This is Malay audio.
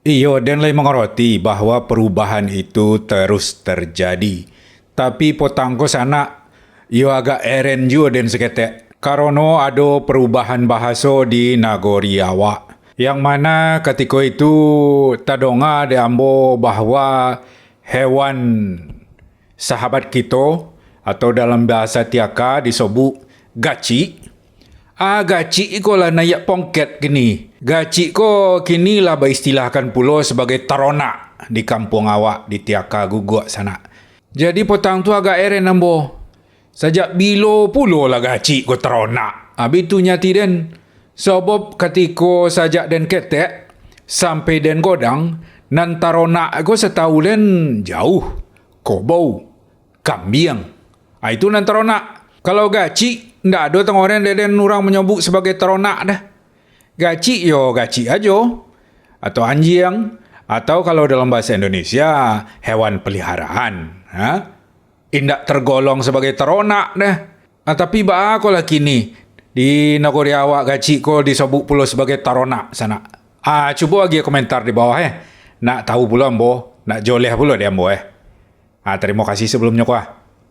Iyo, dan lain mengerti bahwa perubahan itu terus terjadi. Tapi potangko sana, iyo agak eren juga dan seketek. Karono ada perubahan bahasa di Nagori awak. Yang mana ketika itu tadonga diambo bahwa hewan sahabat kita atau dalam bahasa Tiaka disebut gaci. Gaci ko lah nayak pongket kini. Gaci ko kini lah beristilahkan pulo sebagai taronak di kampung awak di Tiaka Guguk sana. Jadi potang tu agak eren ambo. Sajak bilo pulo lah gaci ko taronak. Habis tu nyati den. Sebab ketika sajak den ketek sampai den godang nan taronak ko setahu den jauh. Kobau. Kambiang. Itu nan taronak. Kalau gaci, ndak ada tengok orang dan orang menyebut sebagai teronak dah. Gaci, yo gaci aja. Atau anjing. Atau kalau dalam bahasa Indonesia, hewan peliharaan. Indak tergolong sebagai teronak dah. Tapi aku lah kini, di Nagori awak gaci ko disebut pula sebagai teronak sana. Cuba lagi komentar di bawah Nak tahu pula ambo. Nak joleh pula dia ambo Terima kasih sebelumnya kuah.